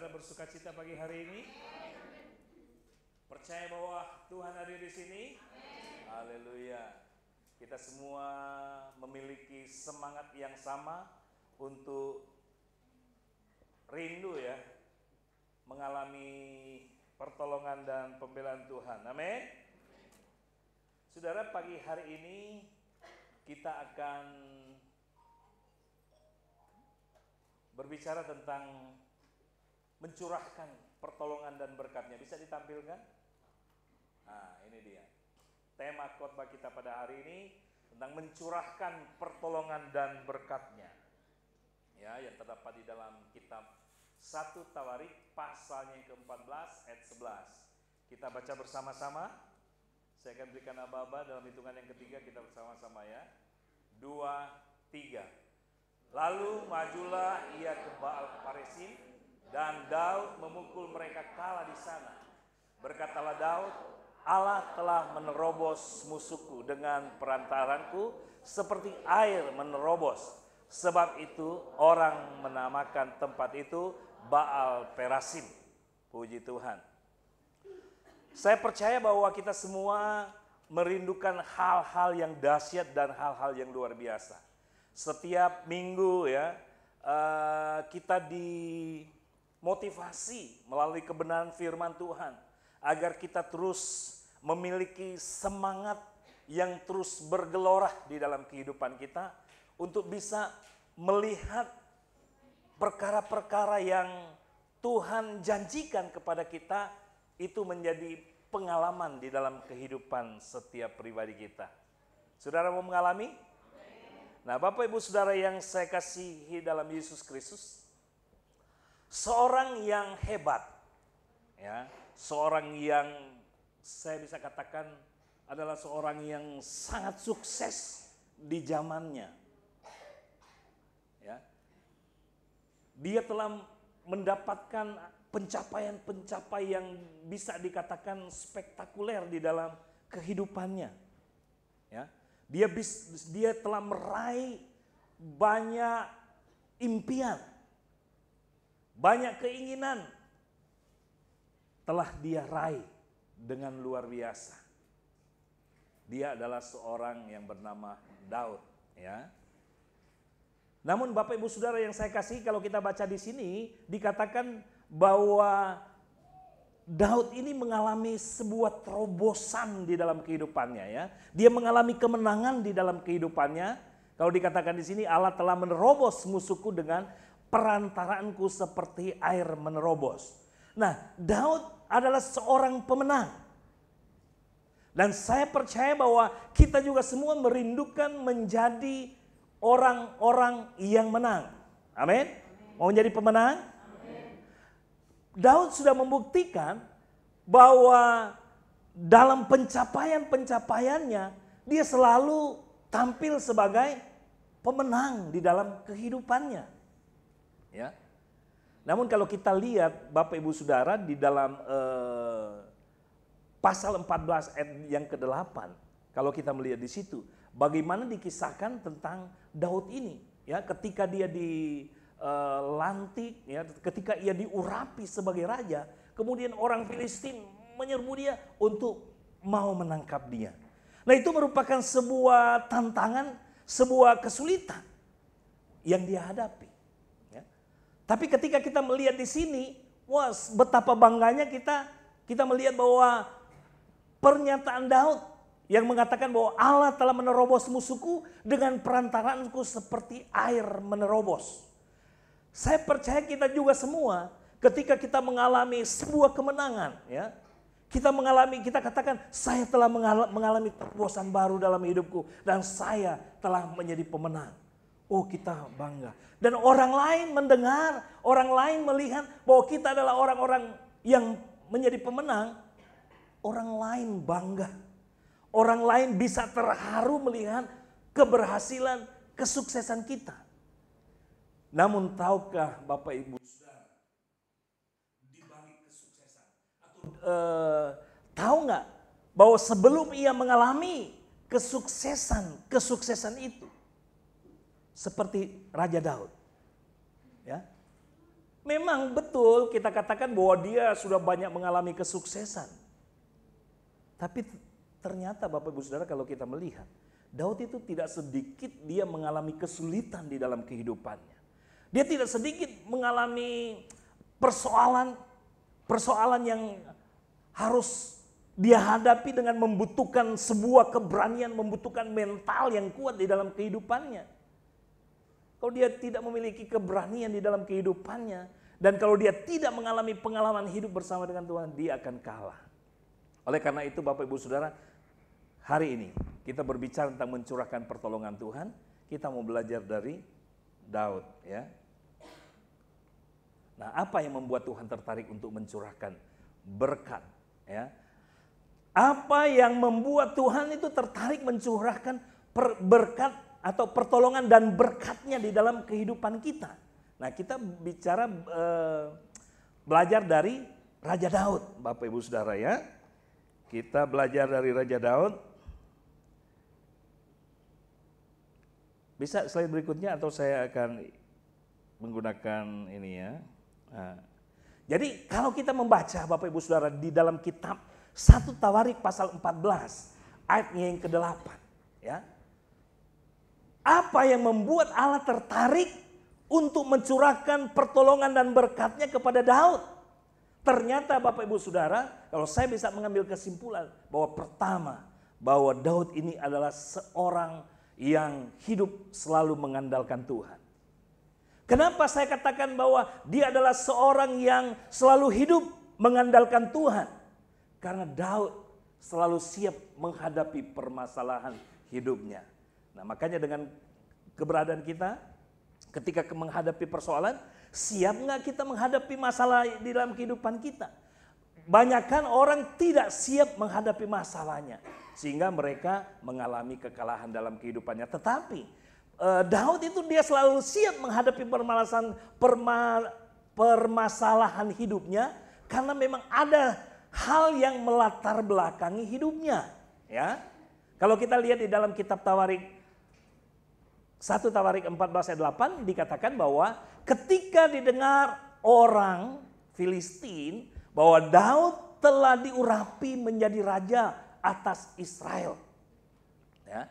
Saudara bersukacita pagi hari ini? Percaya bahwa Tuhan hadir di sini? Haleluya. Kita semua memiliki semangat yang sama untuk rindu ya, mengalami pertolongan dan pembelaan Tuhan. Amin. Saudara, pagi hari ini kita akan berbicara tentang mencurahkan pertolongan dan berkatnya. Bisa ditampilkan? Nah, ini dia. Tema khotbah kita pada hari ini tentang mencurahkan pertolongan dan berkatnya. Ya, yang terdapat di dalam kitab 1 Tawarik pasalnya yang ke-14 ayat 11. Kita baca bersama-sama. Saya akan berikan aba-aba dalam hitungan yang ketiga, kita bersama-sama ya. 2, 3. Lalu majulah ia ke Baal Perazim, dan Daud memukul mereka kalah di sana. Berkatalah Daud, Allah telah menerobos musuhku dengan perantaranku seperti air menerobos. Sebab itu orang menamakan tempat itu Baal Perazim. Puji Tuhan. Saya percaya bahwa kita semua merindukan hal-hal yang dahsyat dan hal-hal yang luar biasa. Setiap minggu ya, kita dimotivasi melalui kebenaran firman Tuhan agar kita terus memiliki semangat yang terus bergelora di dalam kehidupan kita untuk bisa melihat perkara-perkara yang Tuhan janjikan kepada kita itu menjadi pengalaman di dalam kehidupan setiap pribadi kita. Saudara mau mengalami? Nah, Bapak Ibu Saudara yang saya kasihi dalam Yesus Kristus, seorang yang hebat, ya, seorang yang saya bisa katakan adalah seorang yang sangat sukses di zamannya. Ya. Dia telah mendapatkan pencapaian-pencapaian yang bisa dikatakan spektakuler di dalam kehidupannya. Ya. Dia telah meraih banyak impian, banyak keinginan telah dia raih dengan luar biasa. Dia adalah seorang yang bernama Daud, ya. Namun Bapak Ibu Saudara yang saya kasih, kalau kita baca di sini dikatakan bahwa Daud ini mengalami sebuah terobosan di dalam kehidupannya ya. Dia mengalami kemenangan di dalam kehidupannya. Kalau dikatakan di sini Allah telah menerobos musuhku dengan perantaraanku seperti air menerobos. Nah, Daud adalah seorang pemenang. Dan saya percaya bahwa kita juga semua merindukan menjadi orang-orang yang menang. Amin. Mau menjadi pemenang? Daud sudah membuktikan bahwa dalam pencapaian-pencapaiannya dia selalu tampil sebagai pemenang di dalam kehidupannya. Ya. Namun kalau kita lihat Bapak Ibu Saudara di dalam pasal 14 ayat yang ke-8, kalau kita melihat di situ bagaimana dikisahkan tentang Daud ini ya, ketika dia lantik ya, ketika ia diurapi sebagai raja, kemudian orang Filistin menyerbu dia untuk mau menangkap dia. Nah, itu merupakan sebuah tantangan, sebuah kesulitan yang dia hadapi. Ya. Tapi ketika kita melihat di sini, wah, betapa bangganya kita melihat bahwa pernyataan Daud yang mengatakan bahwa Allah telah menerobos musuhku dengan perantaraanku seperti air menerobos. Saya percaya kita juga semua ketika kita mengalami sebuah kemenangan ya. Kita katakan saya telah mengalami terobosan baru dalam hidupku dan saya telah menjadi pemenang. Oh, kita bangga. Dan orang lain mendengar, orang lain melihat bahwa kita adalah orang-orang yang menjadi pemenang. Orang lain bangga. Orang lain bisa terharu melihat keberhasilan, kesuksesan kita. Namun tahukah Bapak Ibu Saudara, di balik kesuksesan atau tahu nggak bahwa sebelum ia mengalami kesuksesan itu seperti Raja Daud, ya, Memang betul kita katakan bahwa dia sudah banyak mengalami kesuksesan. Tapi ternyata Bapak Ibu Saudara kalau kita melihat, Daud itu tidak sedikit dia mengalami kesulitan di dalam kehidupannya. Dia tidak sedikit mengalami persoalan yang harus dia hadapi dengan membutuhkan sebuah keberanian, membutuhkan mental yang kuat di dalam kehidupannya. Kalau dia tidak memiliki keberanian di dalam kehidupannya, dan kalau dia tidak mengalami pengalaman hidup bersama dengan Tuhan, dia akan kalah. Oleh karena itu Bapak Ibu Saudara, hari ini kita berbicara tentang mencurahkan pertolongan Tuhan. Kita mau belajar dari Daud, ya. Nah, apa yang membuat Tuhan tertarik untuk mencurahkan berkat, ya? Apa yang membuat Tuhan itu tertarik mencurahkan berkat atau pertolongan dan berkatnya di dalam kehidupan kita? Nah, kita bicara belajar dari Raja Daud, Bapak Ibu Saudara, ya. Kita belajar dari Raja Daud. Bisa slide berikutnya atau saya akan menggunakan ini, ya. Nah, jadi kalau kita membaca Bapak Ibu Saudara di dalam kitab 1 Tawarik pasal 14 ayatnya yang ke-8, ya. Apa yang membuat Allah tertarik untuk mencurahkan pertolongan dan berkatnya kepada Daud? Ternyata Bapak Ibu Saudara, kalau saya bisa mengambil kesimpulan bahwa pertama, bahwa Daud ini adalah seorang yang hidup selalu mengandalkan Tuhan. Kenapa saya katakan bahwa dia adalah seorang yang selalu hidup mengandalkan Tuhan? Karena Daud selalu siap menghadapi permasalahan hidupnya. Nah, makanya dengan keberadaan kita, ketika menghadapi persoalan, siap nggak kita menghadapi masalah di dalam kehidupan kita? Banyakkan orang tidak siap menghadapi masalahnya, sehingga mereka mengalami kekalahan dalam kehidupannya. Tetapi Daud itu dia selalu siap menghadapi permasalahan hidupnya, karena memang ada hal yang melatar belakangi hidupnya, ya. Kalau kita lihat di dalam kitab Tawarik 1 Tawarik 14 ayat 8 dikatakan bahwa ketika didengar orang Filistin bahwa Daud telah diurapi menjadi raja atas Israel, ya,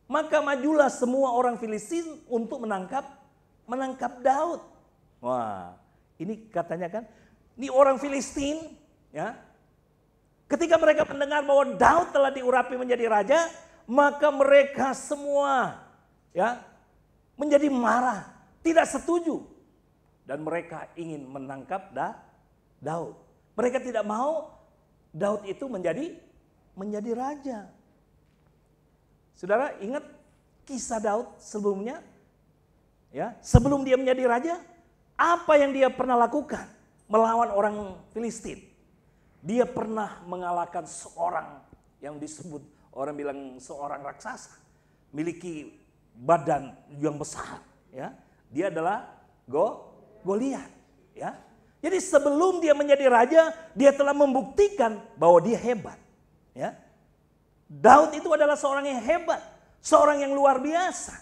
maka majulah semua orang Filistin untuk menangkap Daud. Wah, ini katanya kan, ini orang Filistin, ya. Ketika mereka mendengar bahwa Daud telah diurapi menjadi raja, maka mereka semua, ya, menjadi marah, tidak setuju, dan mereka ingin menangkap Daud. Mereka tidak mau Daud itu menjadi raja. Saudara ingat kisah Daud sebelumnya, ya, sebelum dia menjadi raja, apa yang dia pernah lakukan melawan orang Filistin? Dia pernah mengalahkan seorang yang disebut, orang bilang seorang raksasa, miliki badan yang besar, ya. Dia adalah Goliat, ya. Jadi sebelum dia menjadi raja, dia telah membuktikan bahwa dia hebat, ya. Daud itu adalah seorang yang hebat, seorang yang luar biasa,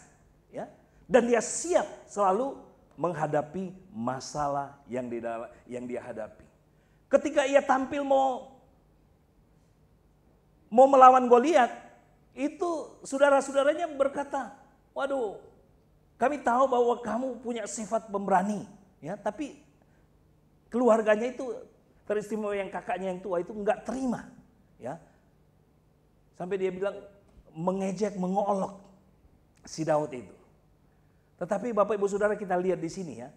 ya. Dan dia siap selalu menghadapi masalah yang dia hadapi. Ketika ia tampil mau melawan Goliat, itu saudara-saudaranya berkata, waduh, kami tahu bahwa kamu punya sifat pemberani, ya, tapi keluarganya itu teristimewa yang kakaknya yang tua itu enggak terima, ya. Sampai dia bilang mengejek, mengolok si Daud itu. Tetapi Bapak Ibu Saudara kita lihat di sini, ya.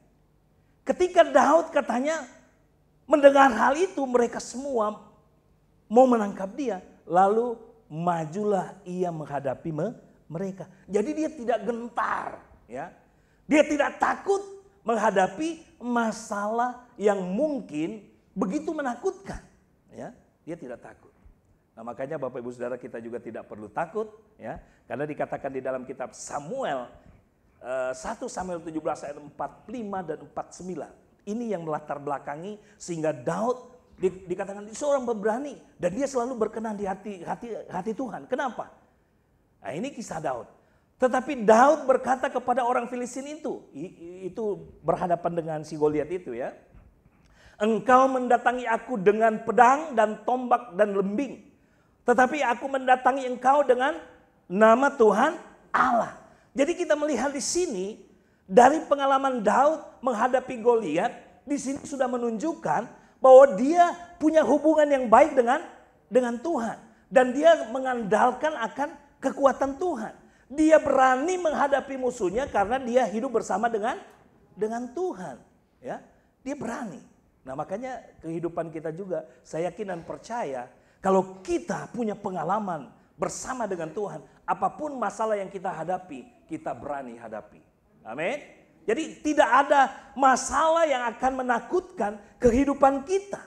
Ketika Daud katanya mendengar hal itu, mereka semua mau menangkap dia, lalu majulah ia menghadapi mereka. Jadi dia tidak gentar, ya. Dia tidak takut menghadapi masalah yang mungkin begitu menakutkan, ya. Dia tidak takut. Nah, makanya Bapak Ibu Saudara kita juga tidak perlu takut, ya. Karena dikatakan di dalam kitab Samuel 1 Samuel 17 ayat 45 dan 49. Ini yang melatar belakangi sehingga Daud dikatakan seorang pemberani dan dia selalu berkenan di hati Tuhan. Kenapa? Nah, ini kisah Daud. Tetapi Daud berkata kepada orang Filistin itu berhadapan dengan si Goliat itu ya. Engkau mendatangi aku dengan pedang dan tombak dan lembing. Tetapi aku mendatangi engkau dengan nama Tuhan Allah. Jadi kita melihat di sini dari pengalaman Daud menghadapi Goliat, di sini sudah menunjukkan bahwa dia punya hubungan yang baik dengan Tuhan. Dan dia mengandalkan akan kekuatan Tuhan. Dia berani menghadapi musuhnya karena dia hidup bersama dengan Tuhan. Ya, dia berani. Nah makanya kehidupan kita juga saya yakin dan percaya kalau kita punya pengalaman bersama dengan Tuhan, apapun masalah yang kita hadapi, kita berani hadapi. Amin. Jadi tidak ada masalah yang akan menakutkan kehidupan kita.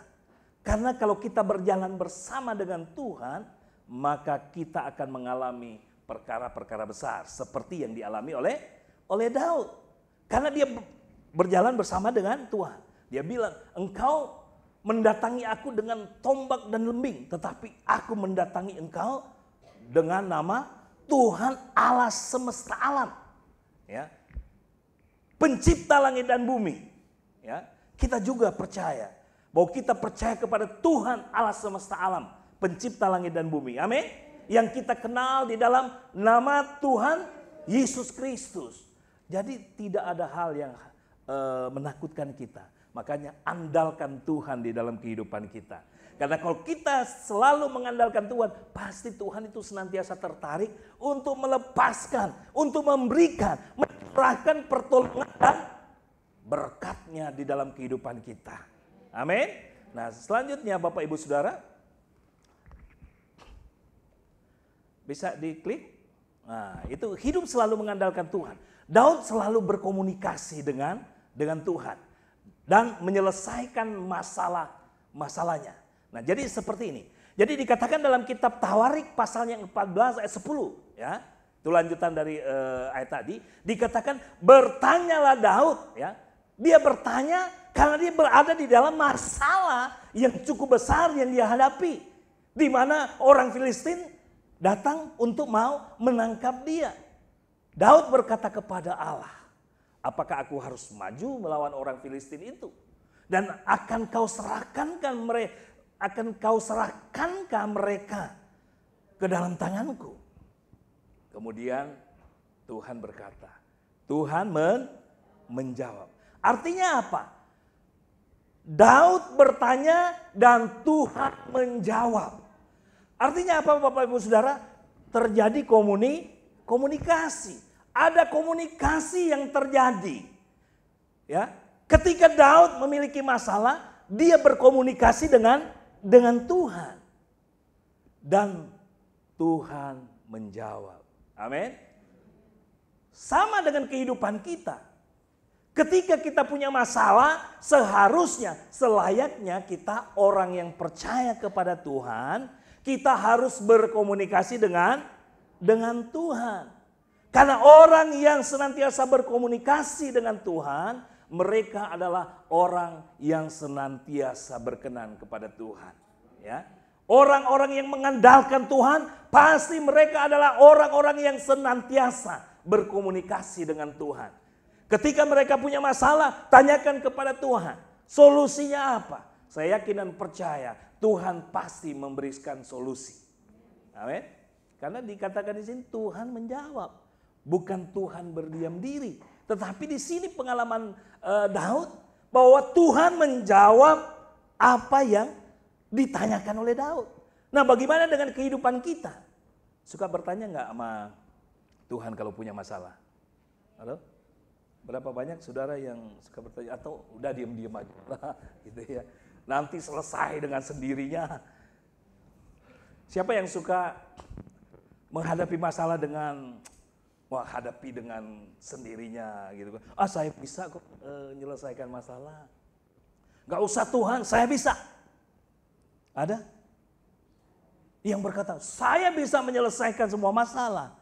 Karena kalau kita berjalan bersama dengan Tuhan, maka kita akan mengalami perkara-perkara besar seperti yang dialami oleh Daud. Karena dia berjalan bersama dengan Tuhan. Dia bilang, engkau mendatangi aku dengan tombak dan lembing, tetapi aku mendatangi engkau dengan nama Tuhan Allah semesta alam. Ya. Pencipta langit dan bumi. Ya. Kita juga percaya bahwa kita percaya kepada Tuhan Allah semesta alam, pencipta langit dan bumi. Amin. Yang kita kenal di dalam nama Tuhan Yesus Kristus. Jadi tidak ada hal yang menakutkan kita. Makanya andalkan Tuhan di dalam kehidupan kita. Karena kalau kita selalu mengandalkan Tuhan, pasti Tuhan itu senantiasa tertarik untuk melepaskan, untuk memberikan, mencurahkan pertolongan dan berkat-Nya di dalam kehidupan kita. Amin. Nah selanjutnya Bapak Ibu Saudara, bisa diklik. Nah itu hidup selalu mengandalkan Tuhan. Daud selalu berkomunikasi dengan Tuhan. Dan menyelesaikan masalahnya. Nah jadi seperti ini. Jadi dikatakan dalam kitab Tawarik pasal yang 14 ayat 10. Ya, itu lanjutan dari ayat tadi. Dikatakan bertanyalah Daud. Ya, dia bertanya karena dia berada di dalam masalah yang cukup besar yang dia hadapi. Di mana orang Filistin datang untuk mau menangkap dia. Daud berkata kepada Allah, apakah aku harus maju melawan orang Filistin itu? Dan akan kau serahkankah mereka ke dalam tanganku? Kemudian Tuhan berkata, Tuhan menjawab. Artinya apa? Daud bertanya dan Tuhan menjawab. Artinya apa Bapak Ibu Saudara? Terjadi komunikasi. Ada komunikasi yang terjadi. Ya, ketika Daud memiliki masalah, dia berkomunikasi dengan Tuhan. Dan Tuhan menjawab. Amin. Sama dengan kehidupan kita. Ketika kita punya masalah, seharusnya, selayaknya kita orang yang percaya kepada Tuhan, kita harus berkomunikasi dengan Tuhan. Karena orang yang senantiasa berkomunikasi dengan Tuhan, mereka adalah orang yang senantiasa berkenan kepada Tuhan. Ya, orang-orang yang mengandalkan Tuhan, pasti mereka adalah orang-orang yang senantiasa berkomunikasi dengan Tuhan. Ketika mereka punya masalah, tanyakan kepada Tuhan. Solusinya apa? Saya yakin dan percaya Tuhan pasti memberikan solusi. Amin. Karena dikatakan di sini Tuhan menjawab. Bukan Tuhan berdiam diri. Tetapi di sini pengalaman Daud bahwa Tuhan menjawab apa yang ditanyakan oleh Daud. Nah bagaimana dengan kehidupan kita? Suka bertanya nggak sama Tuhan kalau punya masalah? Halo? Berapa banyak saudara yang suka bertanya atau udah diam-diam aja lah gitu ya. Nanti selesai dengan sendirinya. Siapa yang suka menghadapi masalah dengan hadapi dengan sendirinya gitu kan. Saya bisa kok menyelesaikan masalah. Gak usah Tuhan, saya bisa. Ada? Yang berkata, saya bisa menyelesaikan semua masalah.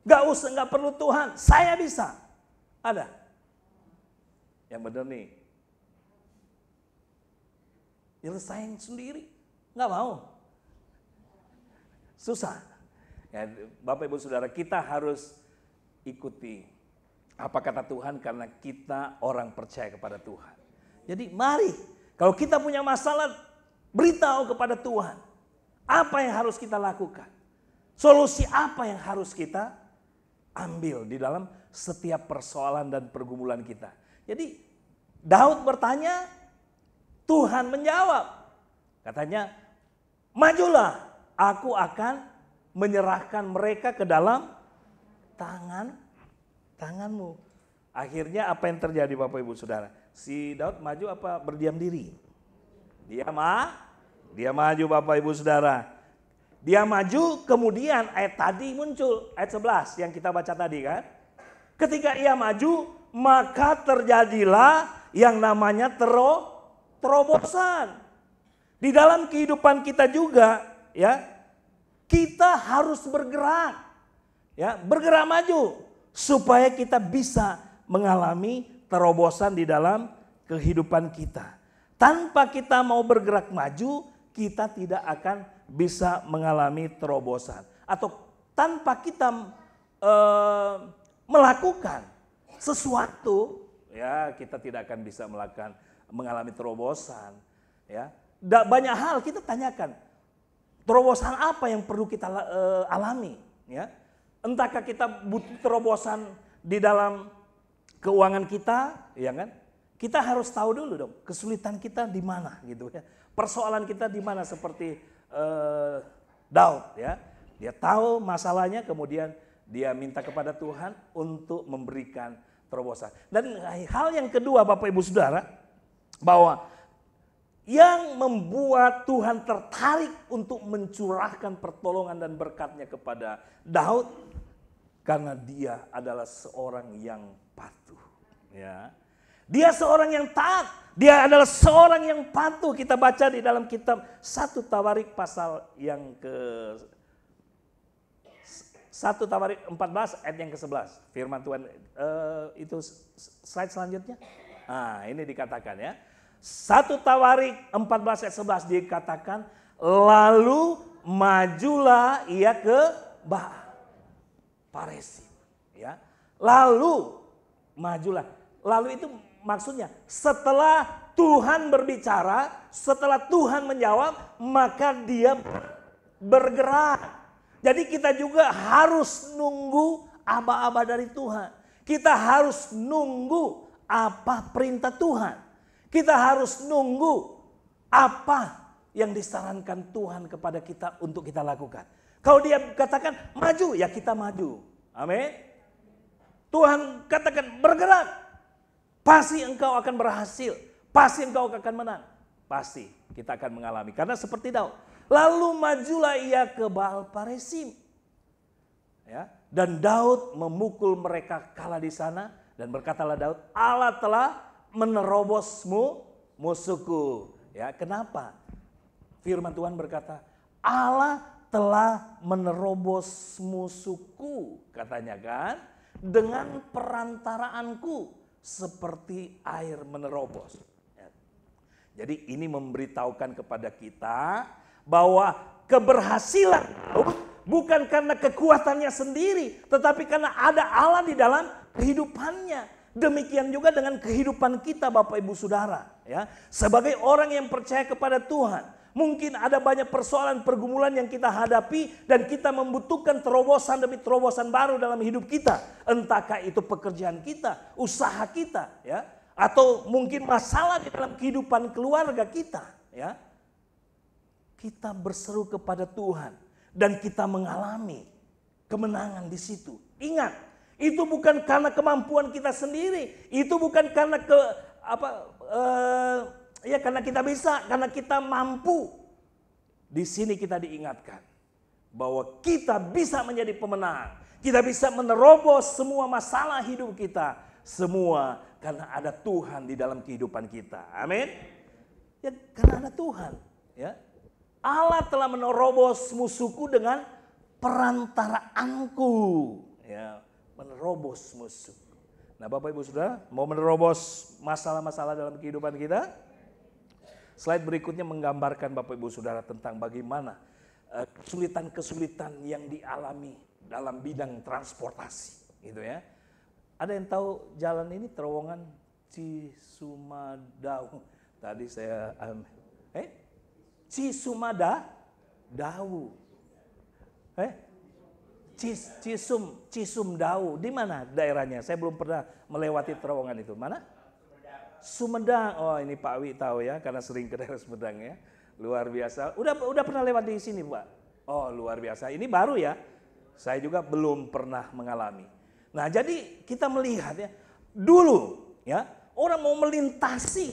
Gak perlu Tuhan, saya bisa. Ada? Yang benar nih. Nyelesain sendiri, gak mau. Susah. Ya, Bapak Ibu Saudara, kita harus ikuti apa kata Tuhan karena kita orang percaya kepada Tuhan. Jadi mari, kalau kita punya masalah, beritahu kepada Tuhan. Apa yang harus kita lakukan? Solusi apa yang harus kita ambil di dalam setiap persoalan dan pergumulan kita. Jadi Daud bertanya, Tuhan menjawab. Katanya, majulah, aku akan menyerahkan mereka ke dalam tanganmu. Akhirnya apa yang terjadi Bapak Ibu Saudara? Si Daud maju apa berdiam diri? Dia maju Bapak Ibu Saudara. Dia maju, kemudian ayat tadi muncul, ayat 11 yang kita baca tadi kan. Ketika ia maju, maka terjadilah yang namanya terobosan. Di dalam kehidupan kita juga ya, kita harus bergerak. Ya, bergerak maju supaya kita bisa mengalami terobosan di dalam kehidupan kita. Tanpa kita mau bergerak maju, kita tidak akan bisa mengalami terobosan. Atau tanpa kita melakukan sesuatu, ya kita tidak akan bisa mengalami terobosan. Ya, banyak hal kita tanyakan, terobosan apa yang perlu kita alami? Ya, entahkah kita butuh terobosan di dalam keuangan kita, ya kan? Kita harus tahu dulu dong, kesulitan kita di mana gitu ya. Persoalan kita di mana seperti Daud ya. Dia tahu masalahnya, kemudian dia minta kepada Tuhan untuk memberikan terobosan. Dan hal yang kedua Bapak Ibu Saudara, bahwa yang membuat Tuhan tertarik untuk mencurahkan pertolongan dan berkat-Nya kepada Daud, karena dia adalah seorang yang patuh. Ya. Dia seorang yang taat, dia adalah seorang yang patuh. Kita baca di dalam kitab 1 Tawarik pasal yang ke 1 Tawarik 14 ayat yang ke-11. Firman Tuhan itu slide selanjutnya. Nah, ini dikatakan ya. 1 Tawarik 14 ayat 11 dikatakan, lalu majulah ia ke Paresim, ya. Lalu majulah. Lalu itu maksudnya setelah Tuhan berbicara, setelah Tuhan menjawab, maka dia bergerak. Jadi kita juga harus nunggu aba-aba dari Tuhan. Kita harus nunggu apa perintah Tuhan. Kita harus nunggu apa yang disarankan Tuhan kepada kita untuk kita lakukan. Kalau dia katakan maju, ya kita maju. Amin. Tuhan katakan bergerak. Pasti engkau akan berhasil. Pasti engkau akan menang. Pasti kita akan mengalami. Karena seperti Daud. Lalu majulah ia ke Baal Paresim. Ya, dan Daud memukul mereka kalah di sana. Dan berkatalah Daud, Allah telah menerobos musuhku. Ya, kenapa? Firman Tuhan berkata, Allah telah menerobos musuhku. Katanya kan, dengan perantaraanku. Seperti air menerobos. Jadi ini memberitahukan kepada kita bahwa keberhasilan bukan karena kekuatannya sendiri, tetapi karena ada Allah di dalam kehidupannya. Demikian juga dengan kehidupan kita Bapak Ibu Saudara. Ya, sebagai orang yang percaya kepada Tuhan. Mungkin ada banyak persoalan pergumulan yang kita hadapi dan kita membutuhkan terobosan demi terobosan baru dalam hidup kita. Entahkah itu pekerjaan kita, usaha kita, ya, atau mungkin masalah di dalam kehidupan keluarga kita, ya. Kita berseru kepada Tuhan dan kita mengalami kemenangan di situ. Ingat, itu bukan karena kemampuan kita sendiri, itu bukan karena ya karena kita bisa, karena kita mampu. Di sini kita diingatkan bahwa kita bisa menjadi pemenang. Kita bisa menerobos semua masalah hidup kita. Semua karena ada Tuhan di dalam kehidupan kita. Amin. Ya, karena ada Tuhan. Ya. Allah telah menerobos musuhku dengan perantaraanku. Ya, menerobos musuh. Nah, Bapak Ibu Saudara, mau menerobos masalah-masalah dalam kehidupan kita? Slide berikutnya menggambarkan Bapak Ibu Saudara tentang bagaimana kesulitan-kesulitan yang dialami dalam bidang transportasi, gitu ya. Ada yang tahu jalan ini terowongan Cisumadawu? Tadi saya Cisumadawu. Cisumdawu. Di mana daerahnya? Saya belum pernah melewati terowongan itu. Mana? Sumedang. Oh, ini Pak Wi tahu ya, karena sering ke daerah Sumedang ya. Luar biasa. Udah pernah lewat di sini, Pak? Oh, luar biasa. Ini baru ya. Saya juga belum pernah mengalami. Nah, jadi kita melihat ya, dulu ya, orang mau melintasi,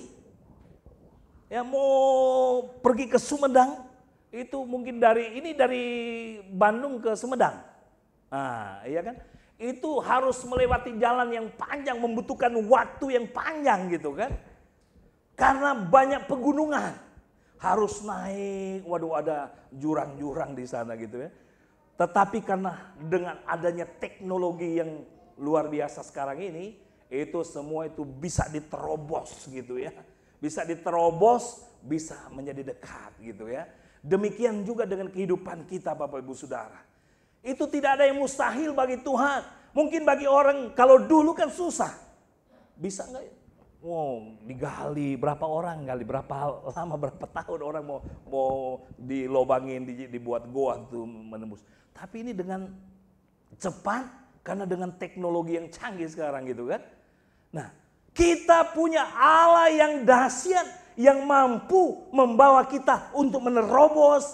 ya mau pergi ke Sumedang, itu mungkin dari Bandung ke Sumedang. Nah, iya kan? Itu harus melewati jalan yang panjang, membutuhkan waktu yang panjang gitu kan. Karena banyak pegunungan. Harus naik, waduh ada jurang-jurang di sana gitu ya. Tetapi karena dengan adanya teknologi yang luar biasa sekarang ini, itu semua itu bisa diterobos gitu ya. Bisa diterobos, bisa menjadi dekat gitu ya. Demikian juga dengan kehidupan kita Bapak Ibu Saudara. Itu tidak ada yang mustahil bagi Tuhan. Mungkin bagi orang kalau dulu kan susah. Bisa enggak ya? Wow, digali berapa orang gali, berapa lama, berapa tahun orang mau dilobangin, dibuat goa tuh menembus. Tapi ini dengan cepat karena dengan teknologi yang canggih sekarang gitu kan. Nah, kita punya Allah yang dahsyat yang mampu membawa kita untuk menerobos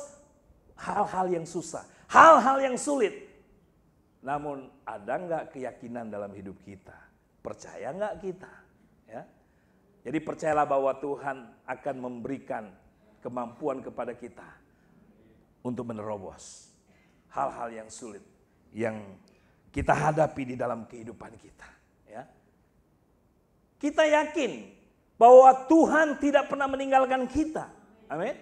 hal-hal yang susah, hal-hal yang sulit. Namun ada nggak keyakinan dalam hidup kita? Percaya nggak kita? Ya. Jadi percayalah bahwa Tuhan akan memberikan kemampuan kepada kita untuk menerobos hal-hal yang sulit yang kita hadapi di dalam kehidupan kita. Ya. Kita yakin bahwa Tuhan tidak pernah meninggalkan kita. Amin.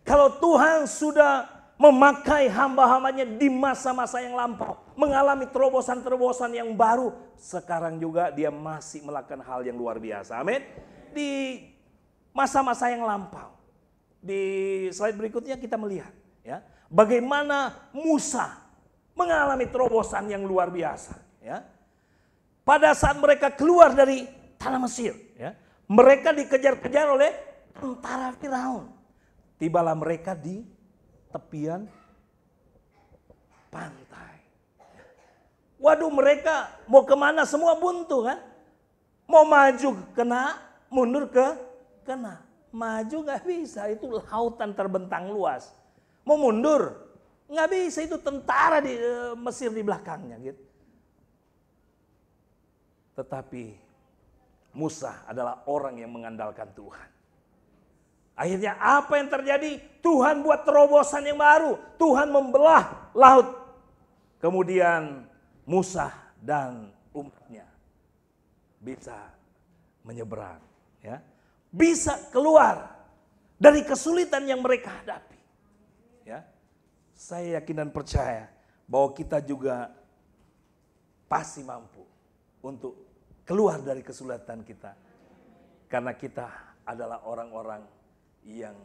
Kalau Tuhan sudah memakai hamba-hambanya di masa-masa yang lampau, mengalami terobosan-terobosan yang baru, sekarang juga dia masih melakukan hal yang luar biasa. Amin. Di masa-masa yang lampau. Di slide berikutnya kita melihat ya, bagaimana Musa mengalami terobosan yang luar biasa ya. Pada saat mereka keluar dari tanah Mesir ya, mereka dikejar-kejar oleh tentara Firaun. Tibalah mereka di tepian pantai. Waduh, mereka mau kemana semua buntu kan? Mau maju kena, mundur kena. Maju gak bisa, itu lautan terbentang luas. Mau mundur, gak bisa, itu tentara di Mesir di belakangnya gitu. Tetapi Musa adalah orang yang mengandalkan Tuhan. Akhirnya apa yang terjadi? Tuhan buat terobosan yang baru. Tuhan membelah laut. Kemudian Musa dan umatnya bisa menyeberang. Ya. Bisa keluar dari kesulitan yang mereka hadapi. Ya. Saya yakin dan percaya bahwa kita juga pasti mampu untuk keluar dari kesulitan kita. Karena kita adalah orang-orang yang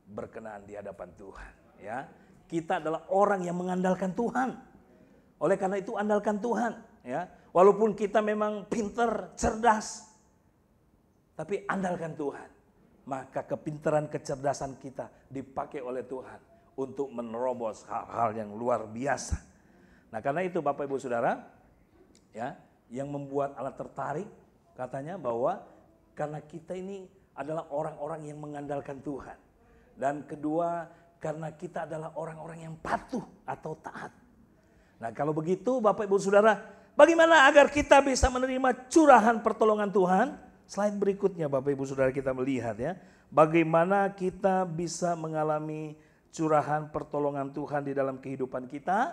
berkenan di hadapan Tuhan, ya. Kita adalah orang yang mengandalkan Tuhan. Oleh karena itu andalkan Tuhan, ya. Walaupun kita memang pintar, cerdas, tapi andalkan Tuhan. Maka kepintaran, kecerdasan kita dipakai oleh Tuhan untuk menerobos hal-hal yang luar biasa. Nah, karena itu Bapak Ibu Saudara, ya, yang membuat Allah tertarik katanya bahwa karena kita ini adalah orang-orang yang mengandalkan Tuhan. Dan kedua, karena kita adalah orang-orang yang patuh atau taat. Nah, kalau begitu Bapak Ibu Saudara, bagaimana agar kita bisa menerima curahan pertolongan Tuhan? Slide berikutnya Bapak Ibu Saudara kita melihat ya. Bagaimana kita bisa mengalami curahan pertolongan Tuhan di dalam kehidupan kita?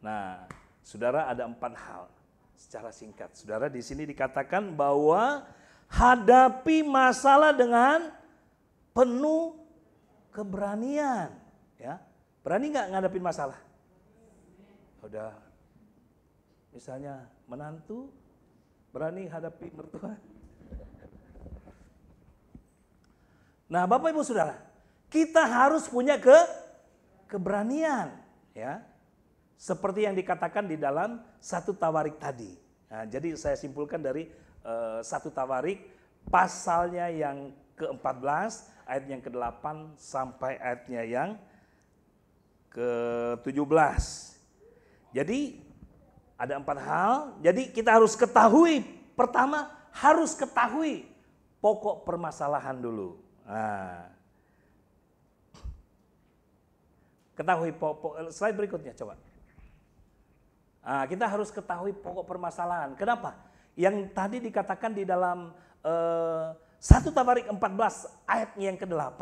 Nah, Saudara, ada 4 hal secara singkat. Saudara, di sini dikatakan bahwa hadapi masalah dengan penuh keberanian. Ya, berani nggak ngadepin masalah? Udah, misalnya menantu, berani hadapi mertua. Nah, Bapak Ibu Saudara, kita harus punya keberanian, ya. Seperti yang dikatakan di dalam 1 Tawarik tadi. Nah, jadi saya simpulkan dari 1 Tawarik pasalnya yang ke-14, ayat yang ke-8 sampai ayatnya yang ke-17. Jadi ada 4 hal, jadi kita harus ketahui. Pertama, harus ketahui pokok permasalahan dulu. Nah, ketahui pokok, slide berikutnya coba. Nah, kita harus ketahui pokok permasalahan. Kenapa? Yang tadi dikatakan di dalam 1 Tawarik 14 ayat yang ke-8,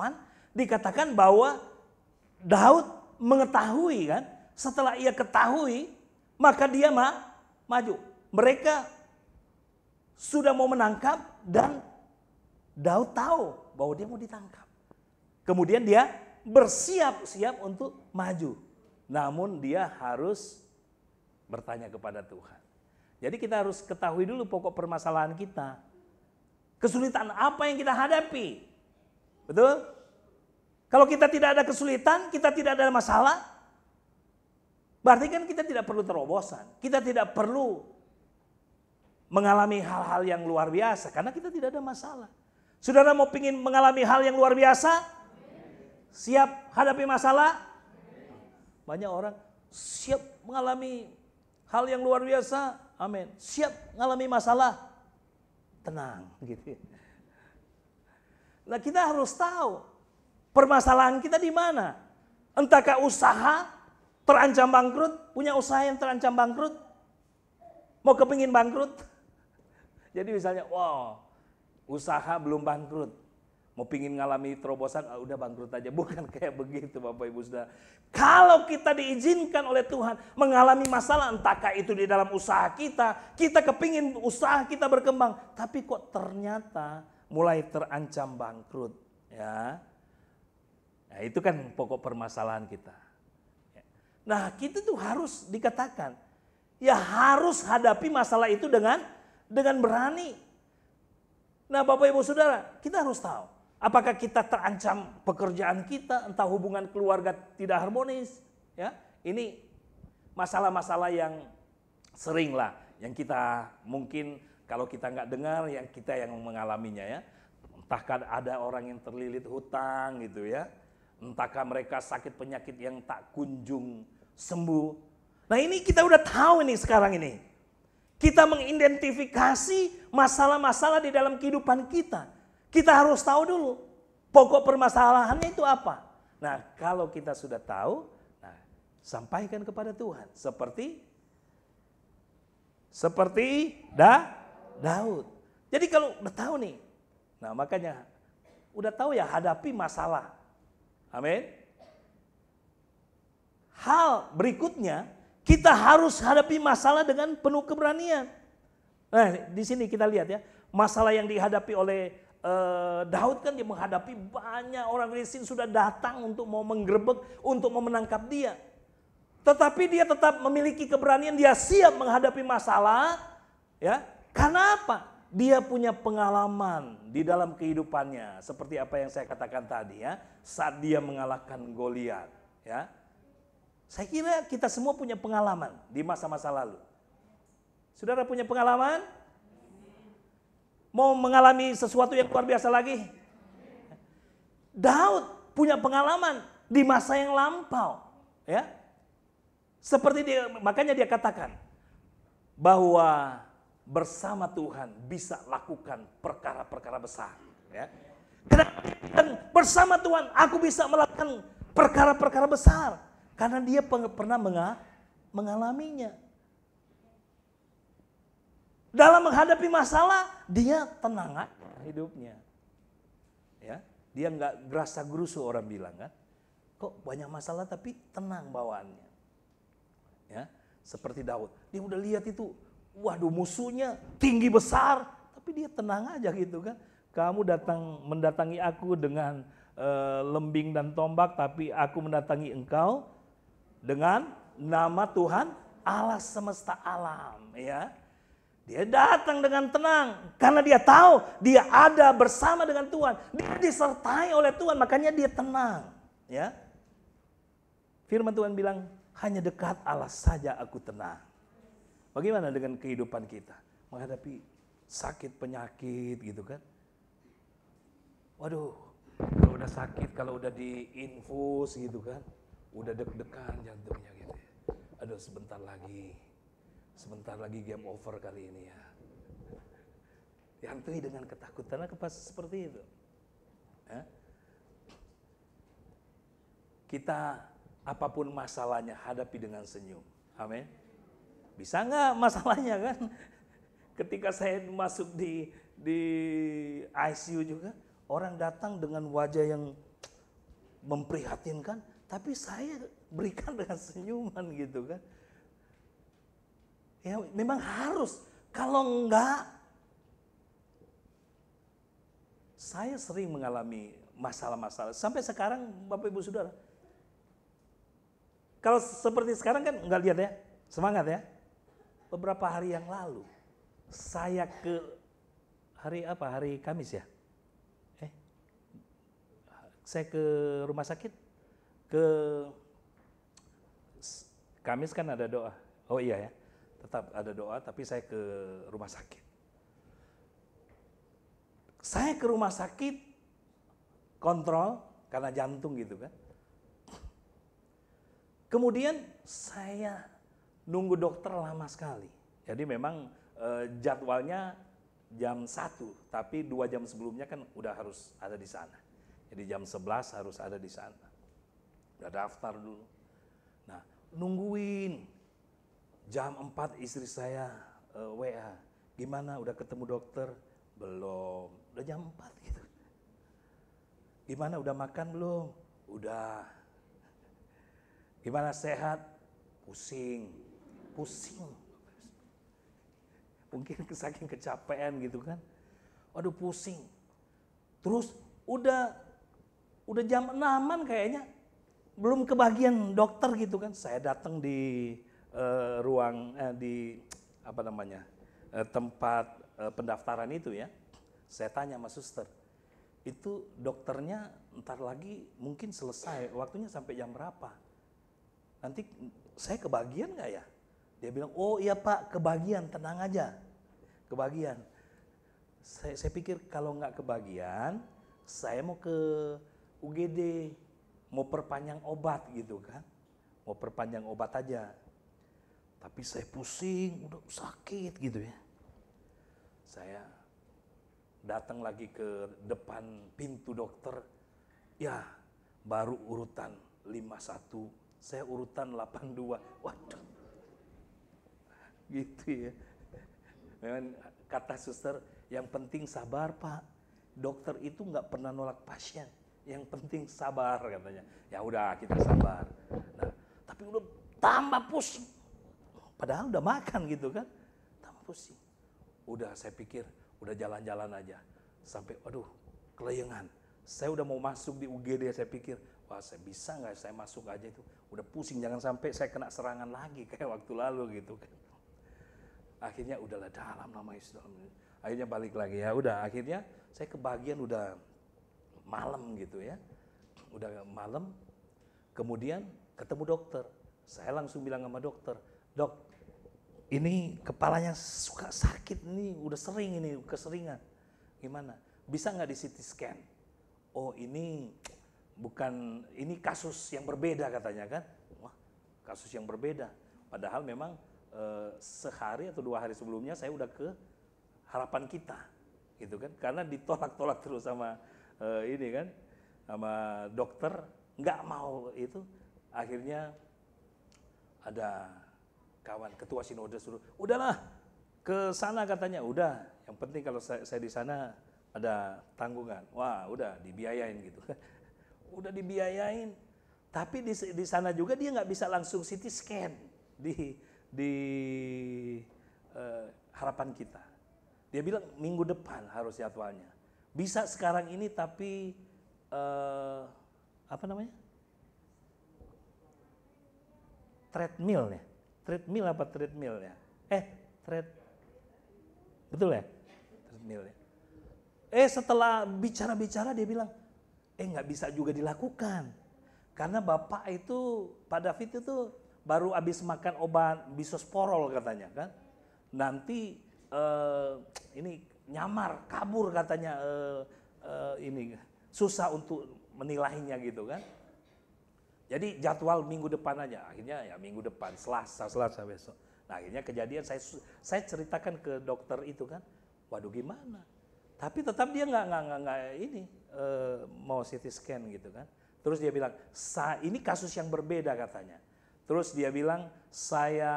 dikatakan bahwa Daud mengetahui kan, setelah ia ketahui, maka dia maju. Mereka sudah mau menangkap dan Daud tahu bahwa dia mau ditangkap. Kemudian dia bersiap-siap untuk maju. Namun dia harus bertanya kepada Tuhan. Jadi kita harus ketahui dulu pokok permasalahan kita. Kesulitan apa yang kita hadapi. Betul? Kalau kita tidak ada kesulitan, kita tidak ada masalah, berarti kan kita tidak perlu terobosan. Kita tidak perlu mengalami hal-hal yang luar biasa karena kita tidak ada masalah. Saudara mau pingin mengalami hal yang luar biasa? Siap hadapi masalah? Banyak orang siap mengalami hal yang luar biasa. Amin. Siap mengalami masalah? Tenang gitu. Nah, kita harus tahu permasalahan kita di mana. Entahkah usaha terancam bangkrut, punya usaha yang terancam bangkrut, mau kepingin bangkrut. Jadi misalnya, wow, usaha belum bangkrut, mau pingin ngalami terobosan, udah bangkrut aja. Bukan kayak begitu Bapak Ibu Saudara. Kalau kita diizinkan oleh Tuhan mengalami masalah, entahkah itu di dalam usaha kita, kita kepingin usaha kita berkembang, tapi kok ternyata mulai terancam bangkrut, ya. Nah, itu kan pokok permasalahan kita. Nah, kita tuh harus dikatakan, ya harus hadapi masalah itu dengan berani. Nah, Bapak Ibu Saudara, kita harus tahu, apakah kita terancam pekerjaan kita, entah hubungan keluarga tidak harmonis, ya. Ini masalah-masalah yang sering lah, yang kita mungkin kalau kita nggak dengar, yang kita yang mengalaminya, ya. Entahkah ada orang yang terlilit hutang gitu, ya. Entahkah mereka sakit penyakit yang tak kunjung sembuh. Nah, ini kita udah tahu nih sekarang ini. Kita mengidentifikasi masalah-masalah di dalam kehidupan kita. Kita harus tahu dulu pokok permasalahannya itu apa. Nah, kalau kita sudah tahu, nah, sampaikan kepada Tuhan. Seperti Daud. Jadi kalau udah tahu nih, nah makanya udah tahu ya hadapi masalah. Amin. Hal berikutnya, kita harus hadapi masalah dengan penuh keberanian. Nah, di sini kita lihat ya, masalah yang dihadapi oleh Daud kan dia menghadapi banyak orang Filistin sudah datang untuk mau menggerebek, untuk mau menangkap dia. Tetapi dia tetap memiliki keberanian, dia siap menghadapi masalah, ya. Karena apa? Dia punya pengalaman di dalam kehidupannya, seperti apa yang saya katakan tadi, ya, saat dia mengalahkan Goliat, ya. Saya kira kita semua punya pengalaman di masa-masa lalu. Saudara punya pengalaman? Mau mengalami sesuatu yang luar biasa lagi? Daud punya pengalaman di masa yang lampau, ya. Seperti dia, makanya dia katakan bahwa bersama Tuhan bisa lakukan perkara-perkara besar, ya. Dan bersama Tuhan aku bisa melakukan perkara-perkara besar karena dia pernah mengalaminya. Dalam menghadapi masalah dia tenang aja hidupnya, ya. Dia nggak gerasa gerusu, orang bilang kan. Kok banyak masalah tapi tenang bawaannya, ya. Seperti Daud, dia udah lihat itu. Waduh, musuhnya tinggi besar, tapi dia tenang aja gitu kan. Kamu mendatangi aku dengan lembing dan tombak, tapi aku mendatangi engkau dengan nama Tuhan Allah semesta alam, ya. Dia datang dengan tenang karena dia tahu dia ada bersama dengan Tuhan, dia disertai oleh Tuhan, makanya dia tenang, ya. Firman Tuhan bilang, hanya dekat Allah saja aku tenang. Bagaimana dengan kehidupan kita? Menghadapi sakit, penyakit gitu kan. Waduh, kalau udah sakit, kalau udah diinfus gitu kan, udah deg-degan jantungnya gitu ya. Aduh, sebentar lagi game over kali ini ya. Dihantui dengan ketakutan, apa seperti itu? Ya? Kita apapun masalahnya hadapi dengan senyum. Amin. Bisa nggak masalahnya kan? Ketika saya masuk di ICU juga, orang datang dengan wajah yang memprihatinkan, tapi saya berikan dengan senyuman gitu kan. Ya memang harus, kalau enggak, saya sering mengalami masalah-masalah. Sampai sekarang Bapak Ibu Saudara, kalau seperti sekarang kan enggak lihat ya, semangat ya. Beberapa hari yang lalu, saya ke hari Kamis ya. Saya ke rumah sakit, ke Kamis kan ada doa. Oh iya ya, tetap ada doa, tapi saya ke rumah sakit. Saya ke rumah sakit, kontrol, karena jantung gitu kan. Kemudian saya nunggu dokter lama sekali. Jadi memang jadwalnya jam 1, tapi 2 jam sebelumnya kan udah harus ada di sana. Jadi jam 11 harus ada di sana. Udah daftar dulu. Nah, nungguin. Jam 4 istri saya WA. Gimana, udah ketemu dokter? Belum. Udah jam 4 gitu. Gimana, udah makan belum? Udah. Gimana, sehat? Pusing. Mungkin saking kecapean gitu kan. Waduh, pusing. Terus udah jam 6-an kayaknya, belum kebagian dokter gitu kan. Saya datang di ruang tempat pendaftaran itu ya. Saya tanya sama suster, itu dokternya ntar lagi mungkin selesai, waktunya sampai jam berapa? Nanti saya kebagian nggak ya? Dia bilang, oh iya Pak, kebagian, tenang aja, kebagian. Saya pikir kalau nggak kebagian, saya mau ke UGD, mau perpanjang obat gitu kan, mau perpanjang obat aja. Tapi saya pusing, udah sakit gitu ya. Saya datang lagi ke depan pintu dokter, ya baru urutan 51, saya urutan 82, waduh. Gitu ya. Memang kata suster, yang penting sabar Pak, dokter itu nggak pernah nolak pasien, yang penting sabar katanya. Ya udah, kita sabar. Nah, tapi udah tambah pusing. Padahal udah makan gitu kan, tambah pusing. Udah, saya pikir udah jalan-jalan aja. Sampai waduh, kelayangan. Saya udah mau masuk di UGD, saya pikir, wah saya bisa nggak saya masuk aja itu. Udah pusing, jangan sampai saya kena serangan lagi kayak waktu lalu gitu kan. Akhirnya udahlah, dalam nama Yesus. Akhirnya balik lagi ya, udah akhirnya saya kebagian udah malam gitu ya. Udah malam, kemudian ketemu dokter. Saya langsung bilang sama dokter, dok, ini kepalanya suka sakit nih, udah sering ini, keseringan. Gimana? Bisa nggak di CT scan? Oh ini bukan, ini kasus yang berbeda katanya kan. Wah, kasus yang berbeda. Padahal memang sehari atau 2 hari sebelumnya saya udah ke Harapan Kita, gitu kan? Karena ditolak-tolak terus sama ini kan, sama dokter, nggak mau itu. Akhirnya ada kawan ketua sinode suruh, udahlah ke sana katanya. Udah, yang penting kalau saya di sana ada tanggungan. Wah, udah dibiayain gitu. Udah dibiayain. Tapi di sana juga dia nggak bisa langsung CT scan di Harapan Kita. Dia bilang minggu depan harus jadwalnya. Bisa sekarang ini tapi apa namanya? Treadmill ya. Treadmill apa treadmill ya? Betul ya? Treadmill ya. Setelah bicara-bicara dia bilang, nggak bisa juga dilakukan. Karena bapak itu, Pak David itu baru habis makan obat bisosporol katanya kan. Nanti ini nyamar, kabur katanya, ini susah untuk menilainya gitu kan. Jadi jadwal minggu depan aja, akhirnya ya minggu depan, Selasa besok. Nah akhirnya kejadian saya ceritakan ke dokter itu kan, waduh gimana. Tapi tetap dia nggak ini mau CT scan gitu kan. Terus dia bilang, ini kasus yang berbeda katanya. Terus dia bilang, saya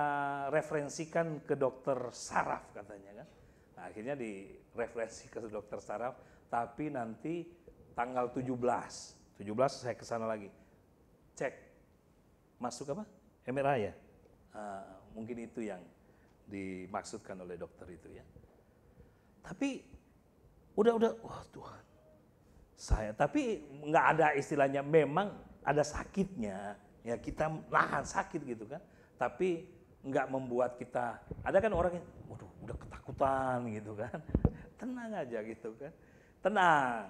referensikan ke dokter saraf katanya kan. Nah, akhirnya direferensi ke dokter saraf, tapi nanti tanggal 17 saya ke sana lagi. Cek, masuk apa? MRI ya? Mungkin itu yang dimaksudkan oleh dokter itu ya. Tapi udah, wah Tuhan. Tapi nggak ada istilahnya, memang ada sakitnya, ya kita nahan sakit gitu kan, tapi nggak membuat kita, ada kan orang yang, waduh udah ketakutan gitu kan, tenang aja gitu kan, tenang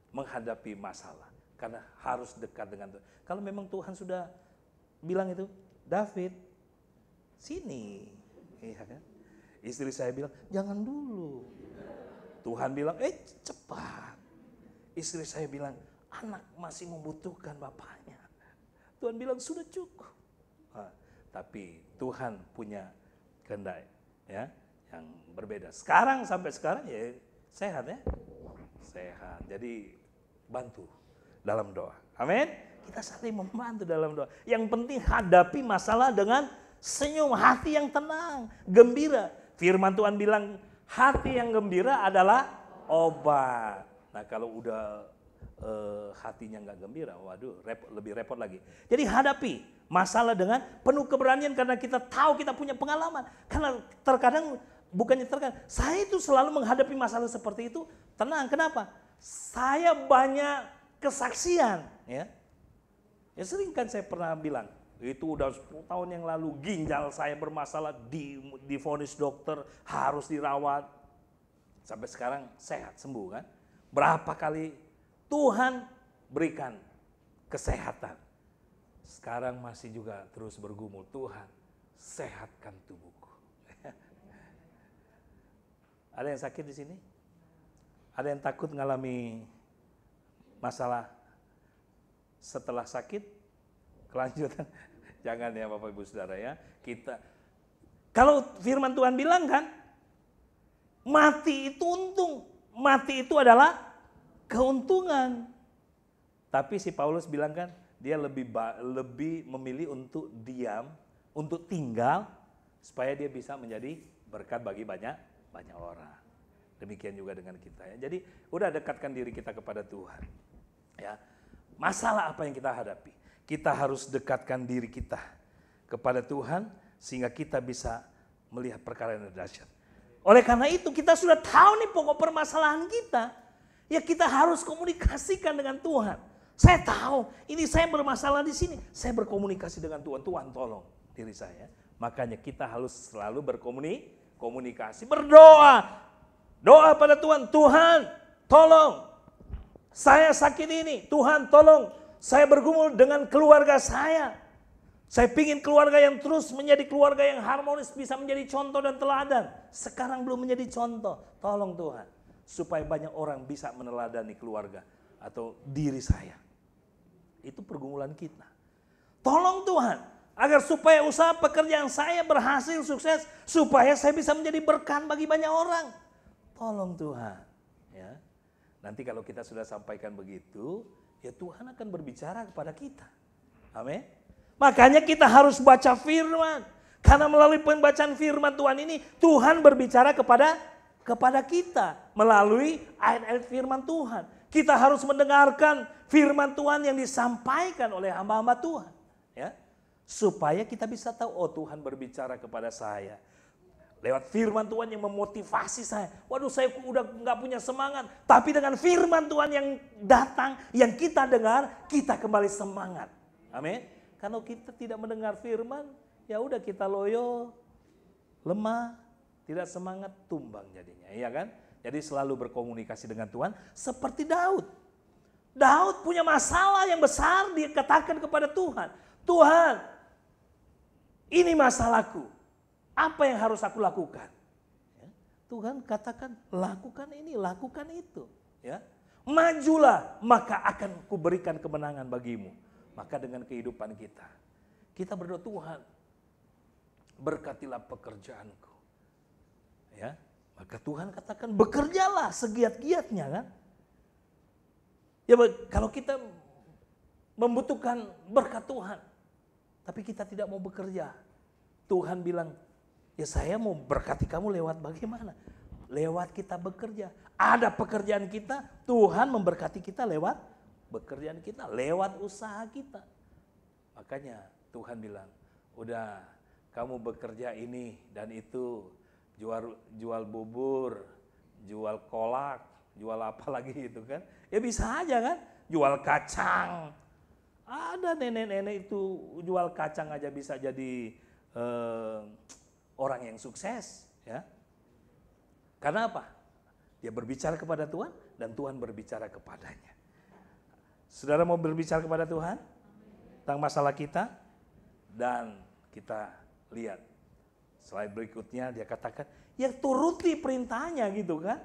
menghadapi masalah, karena harus dekat dengan Tuhan. Kalau memang Tuhan sudah bilang itu, David, sini, iya kan, istri saya bilang, jangan dulu, Tuhan bilang, cepat. Istri saya bilang, anak masih membutuhkan bapaknya. Tuhan bilang, sudah cukup. Tapi Tuhan punya kehendak ya, yang berbeda. Sampai sekarang ya sehat ya. Sehat. Jadi bantu dalam doa. Amin. Kita saling membantu dalam doa. Yang penting hadapi masalah dengan senyum, hati yang tenang, gembira. Firman Tuhan bilang, hati yang gembira adalah obat. Nah kalau udah hatinya nggak gembira, waduh lebih repot lagi. Jadi hadapi masalah dengan penuh keberanian, karena kita tahu kita punya pengalaman. Karena saya itu selalu menghadapi masalah seperti itu tenang. Kenapa? Saya banyak kesaksian. Ya sering kan saya pernah bilang, itu udah 10 tahun yang lalu ginjal saya bermasalah, divonis dokter harus dirawat. Sampai sekarang sehat, sembuh kan. Berapa kali Tuhan berikan kesehatan. Sekarang masih juga terus bergumul, Tuhan sehatkan tubuhku. Ada yang sakit di sini? Ada yang takut mengalami masalah setelah sakit? Kelanjutan? Jangan ya Bapak Ibu Saudara ya. Kalau firman Tuhan bilang kan, mati itu untung. Mati itu adalah keuntungan. Tapi si Paulus bilang kan, dia lebih memilih untuk diam, untuk tinggal, supaya dia bisa menjadi berkat bagi banyak orang. Demikian juga dengan kita ya. Jadi udah dekatkan diri kita kepada Tuhan. Ya. Masalah apa yang kita hadapi? Kita harus dekatkan diri kita kepada Tuhan sehingga kita bisa melihat perkara yang dahsyat. Oleh karena itu kita sudah tahu nih pokok permasalahan kita. Ya kita harus komunikasikan dengan Tuhan. Saya tahu ini saya bermasalah di sini. Saya berkomunikasi dengan Tuhan. Tuhan tolong diri saya. Makanya kita harus selalu berkomunikasi. Berdoa. Doa pada Tuhan. Tuhan tolong. Saya sakit ini. Tuhan tolong. Saya bergumul dengan keluarga saya. Saya pingin keluarga yang terus menjadi keluarga yang harmonis, bisa menjadi contoh dan teladan. Sekarang belum menjadi contoh. Tolong Tuhan, supaya banyak orang bisa meneladani keluarga atau diri saya. Itu pergumulan kita. Tolong Tuhan, agar supaya usaha pekerjaan saya berhasil, sukses. Supaya saya bisa menjadi berkat bagi banyak orang. Tolong Tuhan. Ya. Nanti kalau kita sudah sampaikan begitu, ya Tuhan akan berbicara kepada kita. Amin. Makanya kita harus baca firman. Karena melalui pembacaan firman Tuhan ini, Tuhan berbicara kepada kita. Melalui ayat-ayat firman Tuhan. Kita harus mendengarkan firman Tuhan yang disampaikan oleh hamba-hamba Tuhan. Ya, supaya kita bisa tahu, oh Tuhan berbicara kepada saya. Lewat firman Tuhan yang memotivasi saya. Waduh saya udah gak punya semangat. Tapi dengan firman Tuhan yang datang, yang kita dengar, kita kembali semangat. Amin. Kalau kita tidak mendengar firman, ya udah kita loyo, lemah, tidak semangat, tumbang jadinya, iya kan? Jadi selalu berkomunikasi dengan Tuhan seperti Daud. Daud punya masalah yang besar, dia katakan kepada Tuhan, Tuhan, ini masalahku. Apa yang harus aku lakukan? Ya, Tuhan katakan, lakukan ini, lakukan itu. Ya, majulah, maka akan kuberikan kemenangan bagimu. Maka dengan kehidupan kita berdoa, Tuhan, berkatilah pekerjaanku. Ya, maka Tuhan katakan, bekerjalah segiat-giatnya kan. Ya, kalau kita membutuhkan berkat Tuhan, tapi kita tidak mau bekerja, Tuhan bilang, ya saya mau berkati kamu lewat bagaimana? Lewat kita bekerja. Ada pekerjaan kita, Tuhan memberkati kita lewat pekerjaan kita, lewat usaha kita. Makanya Tuhan bilang, udah kamu bekerja ini dan itu, jual bubur, jual kolak, jual apa lagi itu kan. Ya bisa aja kan, jual kacang. Ada nenek-nenek itu jual kacang aja bisa jadi orang yang sukses. Ya. Karena apa? Dia berbicara kepada Tuhan dan Tuhan berbicara kepadanya. Saudara mau berbicara kepada Tuhan tentang masalah kita? Dan kita lihat slide berikutnya dia katakan, ya turuti perintahnya gitu kan.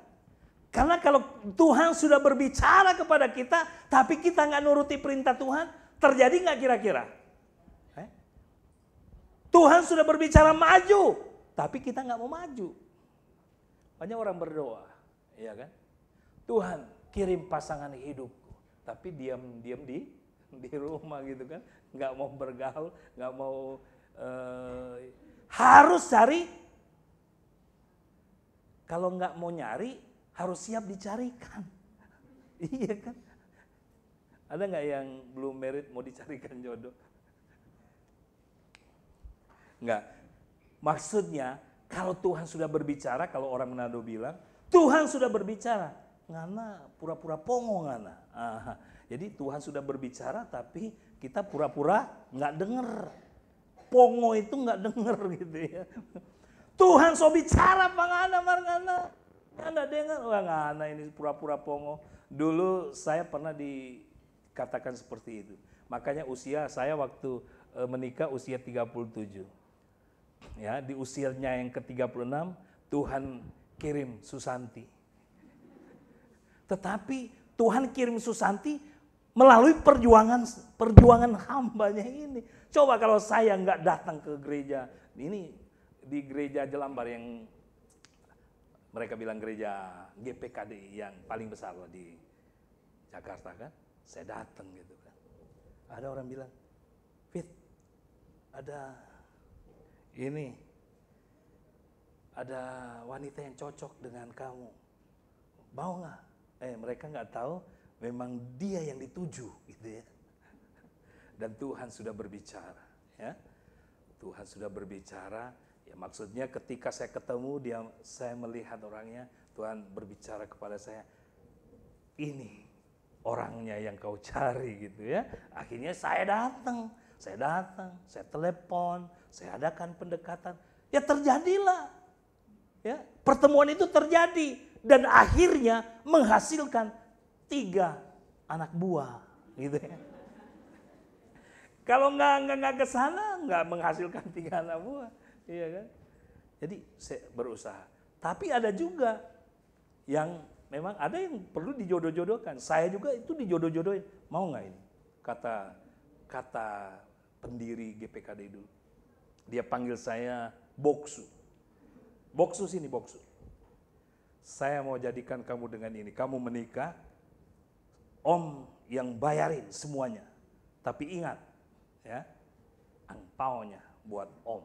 Karena kalau Tuhan sudah berbicara kepada kita, tapi kita nggak nuruti perintah Tuhan, terjadi nggak kira-kira? Tuhan sudah berbicara maju, tapi kita nggak mau maju. Banyak orang berdoa, ya kan? Tuhan kirim pasangan hidupku, tapi diam-diam di rumah gitu kan, nggak mau bergaul, nggak mau harus cari. Kalau nggak mau nyari, harus siap dicarikan. Iya kan? Ada nggak yang belum married mau dicarikan jodoh? Enggak. Maksudnya kalau Tuhan sudah berbicara, kalau orang Manado bilang, Tuhan sudah berbicara. Ngana pura-pura pongo ngana. Jadi Tuhan sudah berbicara tapi kita pura-pura nggak denger. Pongo itu nggak denger gitu ya. Tuhan so bicara pangana marngana. Anda dengar, wah ngana ini pura-pura pongo. Dulu saya pernah dikatakan seperti itu. Makanya usia saya waktu menikah usia 37. Ya, di usianya yang ke-36 Tuhan kirim Susanti. Tetapi Tuhan kirim Susanti melalui perjuangan hambanya ini. Coba kalau saya nggak datang ke gereja, ini di gereja Jelambar yang mereka bilang gereja GPKD yang paling besar loh di Jakarta kan, saya datang gitu kan. Ada orang bilang, Fit, ada wanita yang cocok dengan kamu, mau nggak? Mereka nggak tahu, memang dia yang dituju gitu ya. Dan Tuhan sudah berbicara, ya. Tuhan sudah berbicara. Ya, maksudnya ketika saya ketemu saya melihat orangnya, Tuhan berbicara kepada saya, ini orangnya yang kau cari gitu ya. Akhirnya saya datang, saya telepon, saya adakan pendekatan. Ya terjadilah, ya pertemuan itu terjadi dan akhirnya menghasilkan 3 anak buah, gitu ya. Kalau nggak ke sana, nggak menghasilkan 3 anak buah. Iya kan? Jadi saya berusaha. Tapi ada juga yang memang ada yang perlu dijodoh-jodohkan. Saya juga itu dijodoh-jodohin. Mau nggak ini? Kata pendiri GPKD dulu. Dia panggil saya Boksu. Boksu sini Boksu. Saya mau jadikan kamu dengan ini. Kamu menikah, Om yang bayarin semuanya. Tapi ingat, ya, angpaonya buat Om.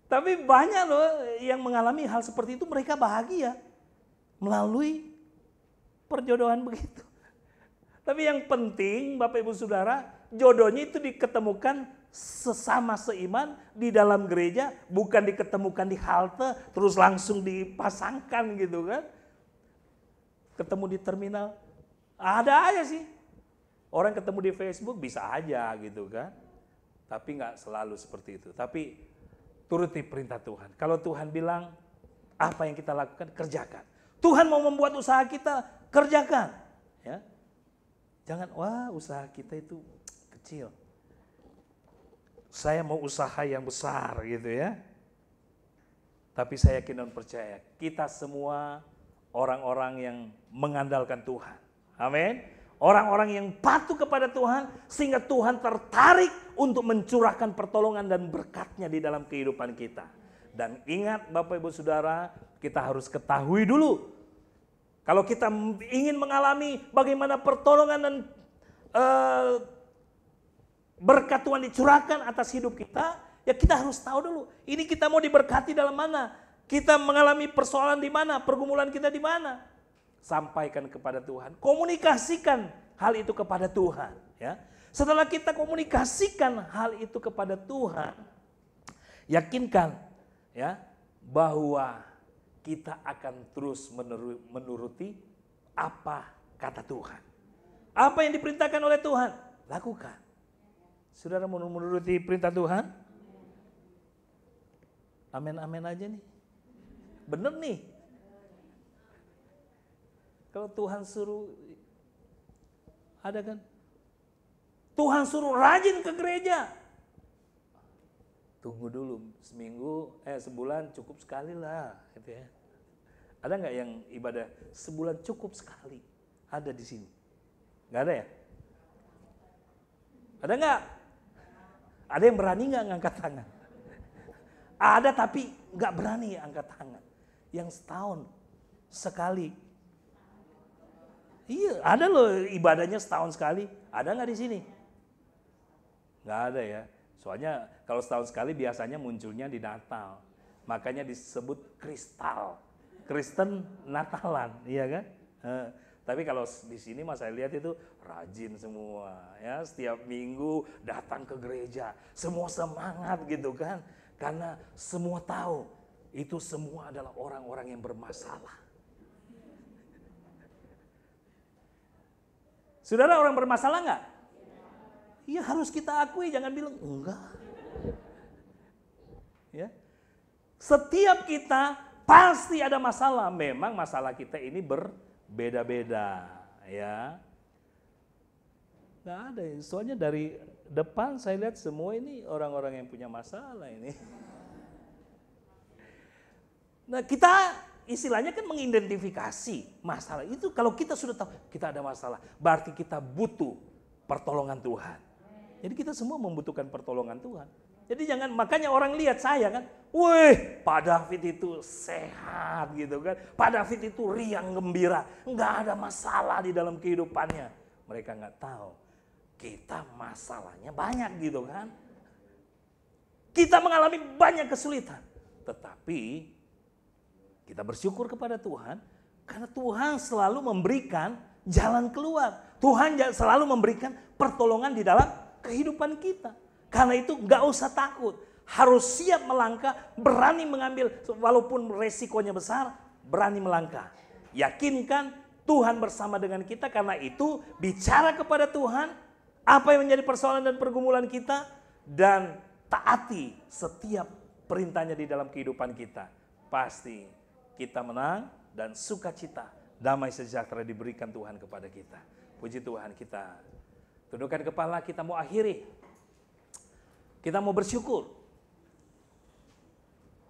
Tapi banyak loh yang mengalami hal seperti itu, mereka bahagia melalui perjodohan begitu. Tapi yang penting Bapak Ibu Saudara, jodohnya itu diketemukan sesama seiman di dalam gereja, bukan diketemukan di halte terus langsung dipasangkan gitu kan. Ketemu di terminal, ada aja sih. Orang ketemu di Facebook bisa aja gitu kan. Tapi nggak selalu seperti itu. Tapi turuti perintah Tuhan. Kalau Tuhan bilang apa yang kita lakukan, kerjakan. Tuhan mau membuat usaha kita, kerjakan. Ya. Jangan, wah usaha kita itu kecil. Saya mau usaha yang besar gitu ya. Tapi saya yakin dan percaya, kita semua orang-orang yang mengandalkan Tuhan. Amin. Orang-orang yang patuh kepada Tuhan sehingga Tuhan tertarik untuk mencurahkan pertolongan dan berkat-Nya di dalam kehidupan kita. Dan ingat Bapak Ibu Saudara, kita harus ketahui dulu. Kalau kita ingin mengalami bagaimana pertolongan dan berkat Tuhan dicurahkan atas hidup kita, ya kita harus tahu dulu. Ini kita mau diberkati dalam mana? Kita mengalami persoalan di mana? Pergumulan kita di mana? Sampaikan kepada Tuhan. Komunikasikan hal itu kepada Tuhan. Ya. Setelah kita komunikasikan hal itu kepada Tuhan, yakinkan ya bahwa kita akan terus menuruti apa kata Tuhan. Apa yang diperintahkan oleh Tuhan, lakukan. Saudara mau menuruti perintah Tuhan? Amin-amin aja nih. Bener nih. Kalau Tuhan suruh, ada kan? Tuhan suruh rajin ke gereja. Tunggu dulu, sebulan cukup sekali lah. Gitu ya. Ada nggak yang ibadah sebulan cukup sekali? Ada di sini? Nggak ada ya? Ada nggak? Ada yang berani nggak ngangkat tangan? Ada tapi nggak berani angkat tangan. Yang setahun sekali. Iya, ada loh ibadahnya setahun sekali. Ada nggak di sini? Nggak ada ya. Soalnya kalau setahun sekali biasanya munculnya di Natal. Makanya disebut kristal. Kristen Natalan, iya kan? Tapi kalau di sini mas saya lihat itu rajin semua. Ya, setiap minggu datang ke gereja. Semua semangat gitu kan. Karena semua tahu itu semua adalah orang-orang yang bermasalah. Saudara orang bermasalah nggak? Iya harus kita akui, jangan bilang enggak. Ya. Setiap kita pasti ada masalah. Memang masalah kita ini berbeda-beda, ya. Nggak ada, soalnya dari depan saya lihat semua ini orang-orang yang punya masalah ini. Nah kita istilahnya kan mengidentifikasi masalah itu. Kalau kita sudah tahu kita ada masalah, berarti kita butuh pertolongan Tuhan. Jadi kita semua membutuhkan pertolongan Tuhan. Jadi jangan, makanya orang lihat saya kan, wih Pak David itu sehat gitu kan. Pak David itu riang gembira, nggak ada masalah di dalam kehidupannya. Mereka nggak tahu kita masalahnya banyak gitu kan. Kita mengalami banyak kesulitan, tetapi kita bersyukur kepada Tuhan karena Tuhan selalu memberikan jalan keluar. Tuhan selalu memberikan pertolongan di dalam kehidupan kita. Karena itu nggak usah takut, harus siap melangkah, berani mengambil walaupun resikonya besar, berani melangkah. Yakinkan Tuhan bersama dengan kita, karena itu bicara kepada Tuhan apa yang menjadi persoalan dan pergumulan kita dan taati setiap perintahnya di dalam kehidupan kita. Pasti kita menang dan sukacita, damai sejahtera diberikan Tuhan kepada kita. Puji Tuhan, kita tundukkan kepala, kita mau akhiri. Kita mau bersyukur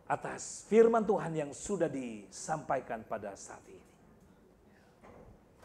atas firman Tuhan yang sudah disampaikan pada saat ini.